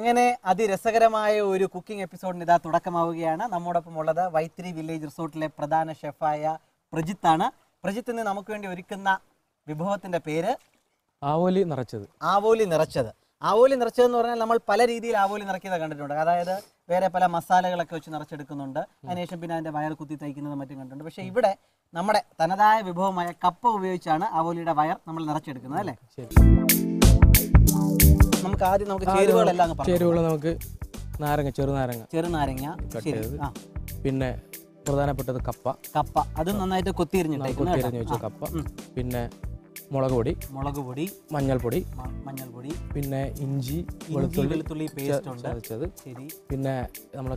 അങ്ങനെ അതിരസകരമായ ഒരു കുക്കിംഗ് എപ്പിസോഡിന് ഇതാ തുടക്കമാവുകയാണ്. നമ്മോടൊപ്പം ഉള്ളത് വൈത്തിരി വില്ലേജ് റിസോർട്ടിലെ പ്രധാന ഷെഫായ പ്രജിത്താണ്. പ്രജിത്ത് ഇന്ന് നമുക്ക് വേണ്ടി ഒരുക്കുന്ന വിഭവത്തിന്റെ പേര് ആവോലി നിറച്ചത്. ആവോലി നിറച്ചത്. ആവോലി നിറച്ചതെന്ന് പറഞ്ഞാൽ നമ്മൾ പല രീതിയിൽ ആവോലി നിറയ്ക്കുന്നത് കണ്ടിട്ടുണ്ട്. അതായത് വേറെ പല മസാലകളൊക്കെ വെച്ച് നിറച്ചെടുക്കുന്നുണ്ട്. അതിനുശേഷം പിന്നെ അതിന്റെ വയർ കുത്തി തയ്ക്കുന്നതും മറ്റും കണ്ടിട്ടുണ്ട്. പക്ഷേ ഇവിടെ നമ്മുടെ തനതായ വിഭവമായ കപ്പ ഉപയോഗിച്ചാണ് ആവോലിയുടെ വയർ നമ്മൾ നിറച്ചെടുക്കുന്നത് അല്ലേ? നമുക്ക് ആദ്യം ചേരുവകളെല്ലാം ചേരുവകൾ നമുക്ക് നാരങ്ങ, ചെറുനാരങ്ങ, പിന്നെ പ്രധാനപ്പെട്ടത് കപ്പ അത് നന്നായിട്ട് കൊത്തിയരിഞ്ഞിട്ട് വെച്ച കപ്പ, പിന്നെ മുളക് പൊടി, മഞ്ഞൾപ്പൊടി, പിന്നെ ഇഞ്ചി വെളുത്തുള്ളി പേസ്റ്റ് ചതച്ചത്, പിന്നെ നമ്മുടെ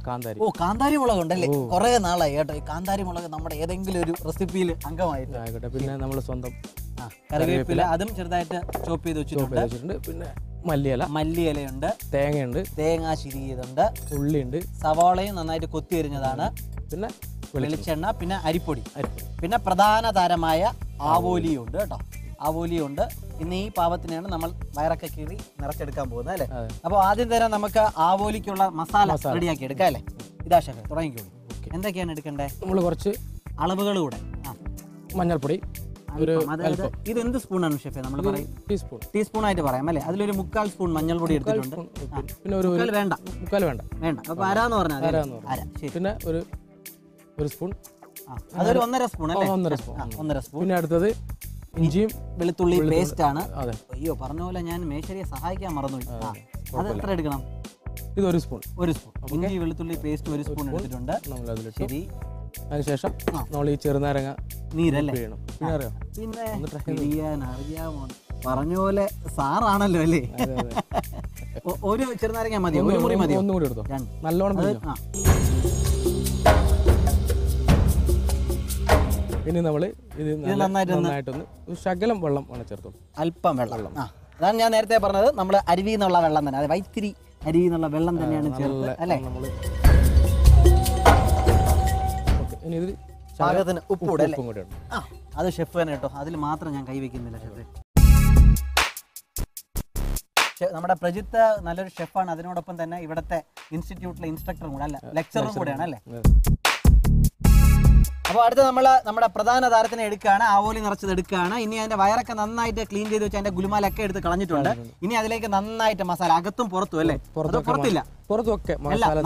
കാന്താരി മുളക് ഉണ്ടല്ലേ? കുറെ നാളായി കേട്ടോ ഈ കാന്താരി മുളക് നമ്മുടെ ഏതെങ്കിലും ഒരു റെസിപ്പിയിൽ അംഗമായിട്ട്. പിന്നെ നമ്മൾ സ്വന്തം കറിവേപ്പില അതും ചെറുതായിട്ട് ചോപ്പ് ചെയ്ത് വെച്ചിട്ടുണ്ട്. പിന്നെ മല്ലിയിലയുണ്ട്, തേങ്ങയുണ്ട്, തേങ്ങ ചിരിയതുണ്ട്, ഉള്ളിയുണ്ട്, സവാളയും നന്നായിട്ട് കൊത്തിയരിഞ്ഞതാണ്, പിന്നെ വെളിച്ചെണ്ണ, പിന്നെ അരിപ്പൊടി, പിന്നെ പ്രധാന താരമായ ആവോലിയുണ്ട് കേട്ടോ. ആവോലിയുണ്ട്. ഇന്ന് ഈ പാവത്തിനെയാണ് നമ്മൾ വയറൊക്കെ കീറി നിറച്ചെടുക്കാൻ പോകുന്നത് അല്ലേ? അപ്പോൾ ആദ്യം തന്നെ നമുക്ക് ആവോലിക്കുള്ള മസാല റെഡിയാക്കി എടുക്കാം അല്ലേ? ഇതാ ഷെഫ്, തുടങ്ങിക്കോളൂ. എന്തൊക്കെയാണ് എടുക്കണ്ടേ? നമ്മൾ കുറച്ച് അളവുകൾ കൂടെ. മഞ്ഞൾപ്പൊടി ഇത് എന്ത് സ്പൂണാണ് ഷെഫെ? നമ്മൾ പറയും ടീസ്പൂൺ ആയിട്ട് പറയാം അല്ലേ? അതിലൊരു 1/4 സ്പൂൺ മഞ്ഞൾപ്പൊടി എടുത്തിട്ടുണ്ട്. പിന്നെ ഒരു വേണ്ട. അപ്പൊ അരാന്ന് പറഞ്ഞാൽ പിന്നെ ഒരു സ്പൂൺ, അതൊരു 1.5 സ്പൂൺ അല്ലേ? 1.5 സ്പൂൺ. പിന്നെ അടുത്തത് ഇഞ്ചിയും വെളുത്തുള്ളി പേസ്റ്റ് ആണ്. അയ്യോ, പറഞ്ഞ പോലെ ഞാൻ മേശരിയെ സഹായിക്കാൻ മറന്നുപോയി. അത് എത്ര എടുക്കണം? ഇത് ഒരു സ്പൂൺ. ഇഞ്ചി വെളുത്തുള്ളി പേസ്റ്റ് 1 സ്പൂൺ എടുത്തിട്ടുണ്ട്. ശരി. അതിനുശേഷം നമ്മൾ ഈ ചെറുനാരങ്ങ നീരല്ലേ? പിന്നെ അറിയാമോ, പറഞ്ഞ പോലെ സാറാണല്ലോ അല്ലേ? ഒരു ചെറുനാരങ്ങ മതിയോ? ഒരു മുറി മതിയോ? ഒന്നുകൂടി എടുത്തോ, നല്ലോണം. ഇനി നമ്മൾ ഇത് നന്നായിട്ടൊന്ന് ശകലം വെള്ളം ചേർത്തോളൂ, അല്പം വെള്ളം. അതാണ് ഞാൻ നേരത്തെ പറഞ്ഞത്, നമ്മൾ അരുവി എന്നുള്ള വെള്ളം തന്നെ, അത് വൈത്തിരി അരുവി എന്നുള്ള വെള്ളം തന്നെയാണ് ചേർത്തത് അല്ലേ? ഇനി ഇത് പാകത്തിന് ഉപ്പും കൂടെ. അത് ഷെഫ് തന്നെ കേട്ടോ, അതിൽ മാത്രം ഞാൻ കൈവയ്ക്കുന്നില്ല ഷെഫ്. നമ്മുടെ പ്രജിത്ത് നല്ലൊരു ഷെഫാണ്, അതിനോടൊപ്പം തന്നെ ഇവിടുത്തെ ഇൻസ്റ്റിറ്റ്യൂട്ടിലെ ഇൻസ്ട്രക്ടറും കൂടെ അല്ല, ലെക്ചറും കൂടെയാണ് അല്ലേ? അപ്പോൾ അടുത്ത നമ്മുടെ പ്രധാന താരത്തിനെ എടുക്കുകയാണ്, ആവോലി നിറച്ചത് എടുക്കുകയാണ്. ഇനി അതിന്റെ വയറൊക്കെ നന്നായിട്ട് ക്ലീൻ ചെയ്ത് വെച്ച് അതിന്റെ ഗുലുമാലൊക്കെ എടുത്ത് കളഞ്ഞിട്ടുണ്ട്. ഇനി അതിലേക്ക് നന്നായിട്ട് മസാല, അകത്തും പുറത്തും അല്ലേ? പുറത്തില്ല,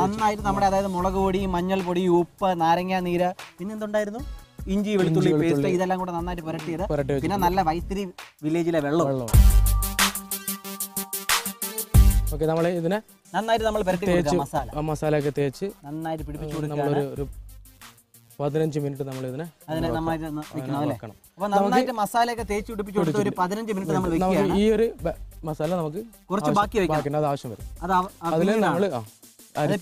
നന്നായിട്ട് നമ്മുടെ അതായത് മുളക് പൊടി, മഞ്ഞൾപ്പൊടി, ഉപ്പ്, നാരങ്ങ നീര്, പിന്നെന്തുണ്ടായിരുന്നു? ഇഞ്ചി വെളുത്തുള്ളി പേസ്റ്റ്, ഇതെല്ലാം കൂടെ നന്നായിട്ട് പുരട്ടിയത്. പിന്നെ നല്ല വൈത്തിരി വില്ലേജിലെ വെള്ളം. നമ്മൾ ഇതിനെ നന്നായിട്ട് നമ്മൾ പുരട്ടി മസാല ഒക്കെ തേച്ച് നന്നായിട്ട് പിടിപ്പിച്ചു കൊടുക്കുക. 15 മിനിറ്റ് നമ്മൾ ഇതിനെ നന്നായിട്ട് മസാലയൊക്കെ തേച്ച് പിടിപ്പിച്ചു കൊടുത്ത് ഒരു 15 മിനിറ്റ് നമ്മൾ വെക്കുകയാണ്. ഈ ഒരു മസാല നമുക്ക് കുറച്ച് ബാക്കി വെക്കണം, അത് ആവശ്യം വരും. അതിൽ നമ്മൾ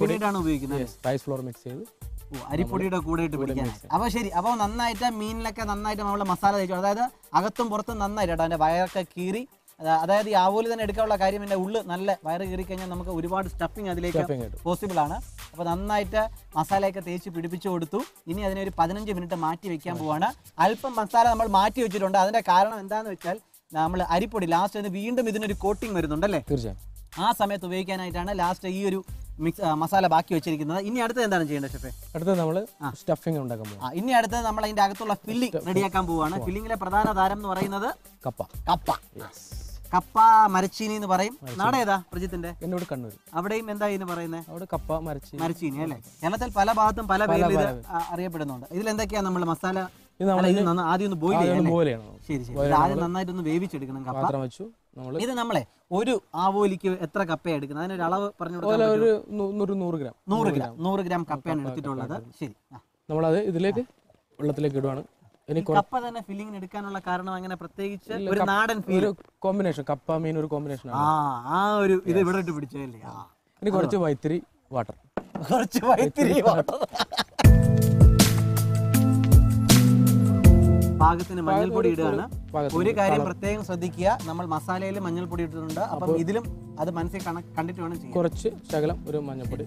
പിന്നീടാണ് ഉപയോഗിക്കുന്നത്. റൈസ് ഫ്ലോർ മിക്സ് ചെയ്ത് അരിപ്പൊടിയുടെ കൂടെ ഇട്ട് പിടിക്കാൻ. അപ്പോൾ ശരി, അപ്പോൾ നന്നായിട്ട് മീനിലൊക്കെ നന്നായിട്ട് നമ്മൾ മസാല തേച്ചു, അതായത് അകത്തും പുറത്തും നന്നായിട്ട് അതിന്റെ വയറൊക്കെ കീറി. അതായത് ഈ ആവോലി തന്നെ എടുക്കാനുള്ള കാര്യം, എൻ്റെ ഉള്ളിൽ നല്ല വയറ് കീറി കഴിഞ്ഞാൽ നമുക്ക് ഒരുപാട് സ്റ്റഫിങ് അതിലേക്ക് പോസിബിൾ ആണ്. അപ്പോൾ നന്നായിട്ട് മസാലയൊക്കെ തേച്ച് പിടിപ്പിച്ചു കൊടുത്തു. ഇനി അതിനൊരു 15 മിനിറ്റ് മാറ്റി വെക്കാൻ പോവാണ്. അല്പം മസാല നമ്മൾ മാറ്റി വെച്ചിട്ടുണ്ട്. അതിന്റെ കാരണം എന്താണെന്ന് വെച്ചാൽ നമ്മൾ അരിപ്പൊടി ലാസ്റ്റ് വീണ്ടും ഇതിനൊരു കോട്ടിങ് വരുന്നുണ്ടല്ലേ? തീർച്ചയായും. ആ സമയത്ത് ഉപയോഗിക്കാനായിട്ടാണ് ലാസ്റ്റ് ഈ ഒരു മസാല ബാക്കി വെച്ചിരിക്കുന്നത്. ഇനി അടുത്തത് എന്താണ് ചെയ്യേണ്ടത് ഷെഫേ? അടുത്തത് നമ്മൾ സ്റ്റഫിംഗ് ഉണ്ടാക്കാൻ പോകും. ഇനി അടുത്തത് നമ്മൾ അതിന്റെ അകത്തുള്ള ഫില്ലിംഗ് റെഡിയാക്കാൻ പോവാണ്. ഫില്ലിങ്ങിലെ പ്രധാന താരം എന്ന് പറയുന്നത് കപ്പ മരച്ചീനി എന്ന് പറയും. നാട് ഏതാ പ്രജിത്തിന്റെ? എന്നോട് കണ്ണൂർ. അവിടെയും എന്താ ഇതിന് പറയുന്നത്? അവിടെ കപ്പ മരച്ചീനി അല്ലേ? കേരളത്തിൽ പല ഭാഗത്തും പല പേരിൽ അറിയപ്പെടുന്നുണ്ട്. ഇതിൽ എന്തൊക്കെയാ നമ്മൾ മസാല? ആദ്യം ഒന്ന് ബോയിൽ ചെയ്യണം. ശരി, ആദ്യം നന്നായിട്ടൊന്ന് വേവിച്ചെടുക്കണം കപ്പ. ഇത് നമ്മളെ ഒരു ആവോലിക്ക് എത്ര കപ്പയാണ് എടുക്കുന്നത്? അതിനൊരു അളവ് പറഞ്ഞു കൊടുക്കാം. 100 ഗ്രാം കപ്പയാണ് എടുത്തിട്ടുള്ളത്. ശരി, നമ്മളത് ഇതിലേക്ക് വെള്ളത്തിലേക്ക് ഇടുവാണ്. കപ്പ തന്നെ ഫില്ലിംഗ് എടുക്കാനുള്ള കാരണം അങ്ങനെ പ്രത്യേകിച്ച് ഒരു നാടൻ ഫീൽ, കോമ്പിനേഷൻ, കപ്പ മീൻ ഒരു കോമ്പിനേഷൻ. ആ ഒരു ഇത് ഇവിടെ ഇട്ട് പിടിച്ചല്ലേ? ഇനി കുറച്ച് വൈത്തിരി വാട്ടർ. പാകത്തിന് മഞ്ഞൾപ്പൊടി ഇടുകയാണ്. ഒരു കാര്യം പ്രത്യേകം ശ്രദ്ധിക്കുക, നമ്മൾ മസാലയിൽ മഞ്ഞൾപ്പൊടി ഇട്ടിട്ടുണ്ട്. അപ്പം ഇതിലും അത് മനസ്സിൽ കണ്ടിട്ട് വേണം ചെയ്യാൻ. കുറച്ച് ശകലം ഒരു മഞ്ഞൾപ്പൊടി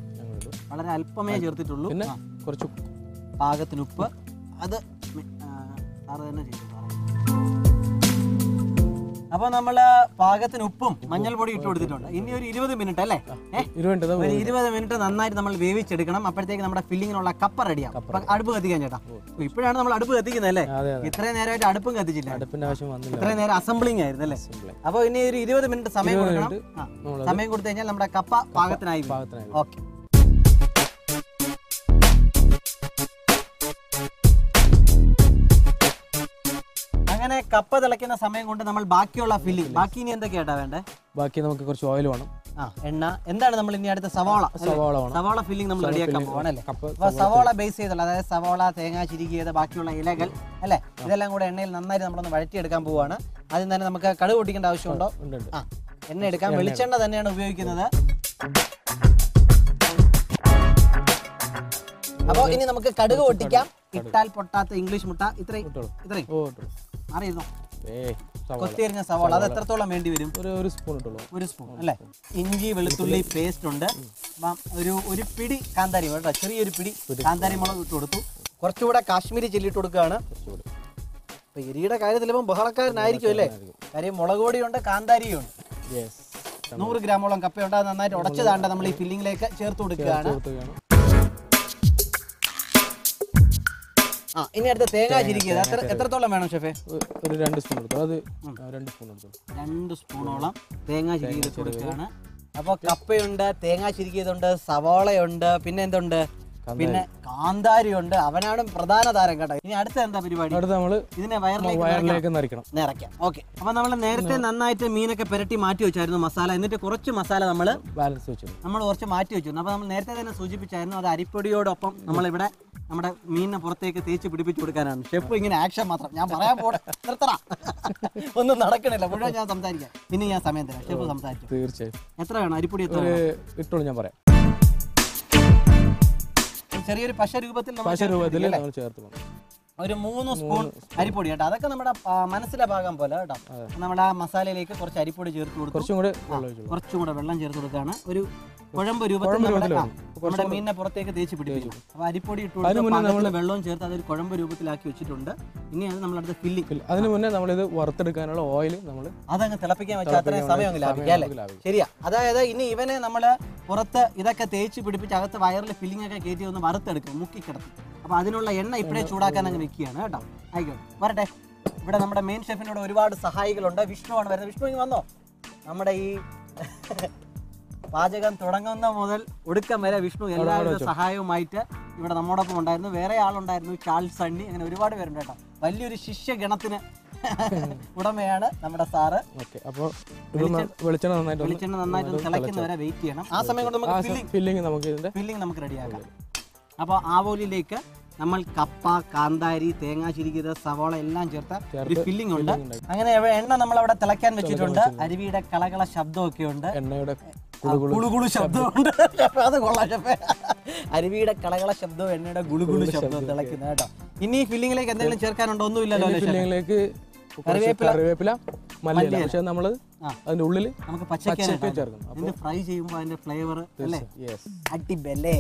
വളരെ അല്പമേ ചേർത്തിട്ടുള്ളൂ. പിന്നെ കുറച്ച് പാകത്തിന് ഉപ്പ്, അത് സാറ് തന്നെ ചെയ്തു. അപ്പൊ നമ്മള് പാകത്തിന് ഉപ്പും മഞ്ഞൾപ്പൊടി ഇട്ട് കൊടുത്തിട്ടുണ്ട്. ഇനി ഒരു 20 മിനിറ്റ് അല്ലേ? ഒരു 20 മിനിറ്റ് നന്നായിട്ട് നമ്മൾ വേവിച്ചെടുക്കണം. അപ്പോഴത്തേക്ക് നമ്മുടെ ഫില്ലിങ്ങിനുള്ള കപ്പ റെഡിയാവും. അടുപ്പ് കത്തിക്കാൻ ചേട്ടാ. ഇപ്പോഴാണ് നമ്മൾ അടുപ്പ് കത്തിക്കുന്നത് അല്ലേ? ഇത്രയും നേരമായിട്ട് അടുപ്പും കത്തിച്ചില്ല. ഇത്രയും നേരം അസംബ്ലിംഗ് ആയിരുന്നു അല്ലേ? അപ്പൊ ഇനി ഒരു 20 മിനിറ്റ് സമയം കൊടുക്കണം. സമയം കൊടുത്തു കഴിഞ്ഞാൽ നമ്മുടെ കപ്പ പാകത്തിനായി. ഓക്കെ. അങ്ങനെ കപ്പ തിളയ്ക്കുന്ന സമയം കൊണ്ട് നമ്മൾ ബാക്കിയുള്ള ഫില്ലിംഗ്, ബാക്കി ഇനി എന്തൊക്കെയാ വേണ്ടേ? ബാക്കി നമുക്ക് കുറച്ച് ഓയിൽ വേണം, എണ്ണ. എന്താണ് നമ്മൾ ഇനി അടുത്ത സവാള ഫില്ലിംഗ് നമ്മൾ റെഡിയാക്കാൻ പോവാണല്ലേ? അപ്പൊ സവാള ബേസ് ചെയ്തുള്ള, അതായത് സവാള, തേങ്ങ ചിരികിയത്, ബാക്കിയുള്ള ഇലകൾ അല്ലെ, ഇതെല്ലാം കൂടെ എണ്ണയിൽ നന്നായിട്ട് നമ്മളൊന്ന് വഴറ്റിയെടുക്കാൻ പോവാണ്. ആദ്യം തന്നെ നമുക്ക് കടുക് പൊട്ടിക്കേണ്ട ആവശ്യമുണ്ടോ? എണ്ണ എടുക്കാം. വെളിച്ചെണ്ണ തന്നെയാണ് ഉപയോഗിക്കുന്നത്. അപ്പൊ ഇനി നമുക്ക് കടുക് പൊട്ടിക്കാം. ഇട്ടാൽ പൊട്ടാത്ത ഇംഗ്ലീഷ് മുട്ട ഇത്രയും അറിയുന്നോ? കൊത്തിയരിഞ്ഞ സവാള അത് എത്രത്തോളം വേണ്ടി വരും? ഒരു സ്പൂൺ അല്ലെ. ഇഞ്ചി വെളുത്തുള്ളി പേസ്റ്റ് ഉണ്ട്. ഒരു പിടി കാന്താരി കേട്ടോ, ചെറിയൊരു പിടി കാന്താരി മുളക് ഇട്ട് കൊടുത്തു. കുറച്ചുകൂടെ കാശ്മീരി ചില്ലി ഇട്ട് കൊടുക്കുകയാണ്. അപ്പൊ എരിയുടെ കാര്യത്തിൽ ഇപ്പം ബഹളക്കാരനായിരിക്കും അല്ലേ? കാര്യം മുളക് പൊടിയുണ്ട്, കാന്താരിയും ഉണ്ട്. 100 ഗ്രാമോളം കപ്പയുണ്ട്. അത് നന്നായിട്ട് ഉടച്ചതാണ്ട് നമ്മൾ ഈ ഫില്ലിങ്ങിലേക്ക് ചേർത്ത് കൊടുക്കുകയാണ്. ഇനി അടുത്ത തേങ്ങ ചിരിക്കിയത് എത്രത്തോളം വേണം ഷെഫേ? ഒരു 2 സ്പൂൺ എടുത്തു. അത് 2 സ്പൂണോളം തേങ്ങ ചിരിക്കിയത് കൊടുക്കുകയാണ്. അപ്പൊ കപ്പയുണ്ട്, തേങ്ങ ചിരിക്കിയതുണ്ട്, സവാളയുണ്ട്, പിന്നെ എന്തുണ്ട്? പിന്നെ കാന്താരി ഉണ്ട്. അവനാണ് പ്രധാന താരം കേട്ടോ. ഇനി അടുത്ത എന്താ പരിപാടി? ഇതിനെ വയറിലേക്ക് നിറയ്ക്കാം. ഓക്കെ. അപ്പൊ നമ്മൾ നേരത്തെ നന്നായിട്ട് മീനൊക്കെ പുരട്ടി മാറ്റി വെച്ചായിരുന്നു മസാല. എന്നിട്ട് കുറച്ച് മസാല നമ്മൾ കുറച്ച് മാറ്റി വെച്ചു. അപ്പൊ നമ്മൾ നേരത്തെ തന്നെ സൂചിപ്പിച്ചായിരുന്നു, അത് അരിപ്പൊടിയോടൊപ്പം നമ്മളിവിടെ നമ്മുടെ മീനിനെ പുറത്തേക്ക് തേച്ച് പിടിപ്പിച്ചു കൊടുക്കാനാണ്. ഷെഫ് ഇങ്ങനെ ആക്ഷൻ മാത്രം. ഞാൻ പറയാൻ പോട്ടെ, നിർത്തറ ഒന്നും നടക്കണില്ല. മുഴുവൻ ഞാൻ സംസാരിക്കാം. ഇനി ഞാൻ സമയം തരാം. ഷെഫ് സംസാരിച്ചു. തീർച്ചയായും. എത്ര വേണം അരിപ്പൊടി? എത്ര ഇട്ടോളൂ, ഞാൻ പറയാം. ചെറിയൊരു പശ രൂപത്തിൽ ഒരു 3 സ്പൂൺ അരിപ്പൊടി കേട്ടോ. അതൊക്കെ നമ്മുടെ മനസ്സിലെ ഭാഗം പോലെ കേട്ടോ. നമ്മുടെ മസാലയിലേക്ക് കുറച്ച് അരിപ്പൊടി ചേർത്ത് കൊടുക്കും. കുറച്ചും കൂടെ വെള്ളം ചേർത്ത് കൊടുക്കുകയാണ്. ഒരു കുഴമ്പ് രൂപത്തിൽ നമ്മുടെ മീനിനെ പുറത്തേക്ക് തേച്ച് പിടിപ്പിച്ചു. അപ്പൊ അരിപ്പൊടി ഇട്ട് കൊടുത്ത് വെള്ളവും ചേർത്ത് അതൊരു കുഴമ്പ് രൂപത്തിലാക്കി വെച്ചിട്ടുണ്ട്. ഇനി അത് നമ്മളടുത്ത് ഫില്ലിംഗ്. അതിന് മുന്നേ നമ്മളിത് വറുത്തെടുക്കാനുള്ള ഓയിൽ അതങ്ങ് തിളപ്പിക്കാൻ വെച്ചാൽ അത്രയും സമയം അങ്ങ് ലാഭിക്കാം അല്ലേ? ശരിയാ. അതായത് ഇനി ഇവനെ നമ്മള് പുറത്ത് ഇതൊക്കെ തേച്ച് പിടിപ്പിച്ച് അകത്ത് വയറിൽ ഫില്ലിംഗ് ഒക്കെ കയറ്റി ഒന്ന് വറുത്തെടുക്കും, മുക്കിക്കിടത്തും. അപ്പൊ അതിനുള്ള എണ്ണ ഇപ്പോഴേ ചൂടാക്കാൻ അങ്ങ് വെക്കുകയാണ് കേട്ടോ. ആയിക്കോട്ടെ, വരട്ടെ. ഇവിടെ നമ്മുടെ മെയിൻ ഷെഫിനോട് ഒരുപാട് സഹായികളുണ്ട്. വിഷ്ണുവാണ് വരുന്നത്. വിഷ്ണു ഇങ്ങ് വന്നോ? നമ്മുടെ ഈ പാചകം തുടങ്ങുന്ന മുതൽ ഒടുക്കം വരെ വിഷ്ണു എല്ലാവരുടെ സഹായവുമായിട്ട് ഇവിടെ നമ്മോടൊപ്പം ഉണ്ടായിരുന്നു. വേറെ ആളുണ്ടായിരുന്നു, ചാൾസ് സണ്ണി, അങ്ങനെ ഒരുപാട് പേരുണ്ട് കേട്ടോ. വലിയൊരു ശിഷ്യഗണത്തിന് ഉടമയാണ് നമ്മുടെ സാറ്. വെളിച്ചെണ്ണ നന്നായിട്ട് തിളയ്ക്കുന്നവരെ വെയിറ്റ് ചെയ്യണം. ആ സമയം കൊണ്ട് നമുക്ക് ഫില്ലിംഗ് നമുക്ക് റെഡിയാക്കാം. അപ്പോൾ ആവോലിയിലേക്ക് നമ്മൾ കപ്പ, കാന്താരി, തേങ്ങ ചിരികിയത്, സവാള എല്ലാം ചേർത്ത ഒരു ഫില്ലിംഗ് ഉണ്ട്. അങ്ങനെ എണ്ണ നമ്മൾ അവിടെ തിളയ്ക്കാൻ വെച്ചിട്ടുണ്ട്. അരുവിയുടെ കളകള ശബ്ദമൊക്കെ ഉണ്ട്, എണ്ണയുടെ ഗുളുഗുളു ശബ്ദമുണ്ട്. അത് കൊള്ളാം ഷെഫേ. അരുവിയുടെ കളകള ശബ്ദവും എണ്ണയുടെ ഗുളുഗുളു ശബ്ദവും തിളയ്ക്കുന്നത് കേട്ടോ. ഇനി ഫില്ലിംഗിലേക്ക് എന്തെങ്കിലും ചേർക്കാനുണ്ടോ? ഒന്നുമില്ലല്ലോ. ഫില്ലിംഗിലേക്ക് കറിവേപ്പില, മല്ലിയില. പക്ഷെ നമ്മള് അതിന്റെ ഉള്ളിൽ നമുക്ക് പച്ചക്ക ചേർക്കണം. ഫ്രൈ ചെയ്യുമ്പോൾ അതിന്റെ ഫ്ലേവർ അല്ലേ അടിപൊളി.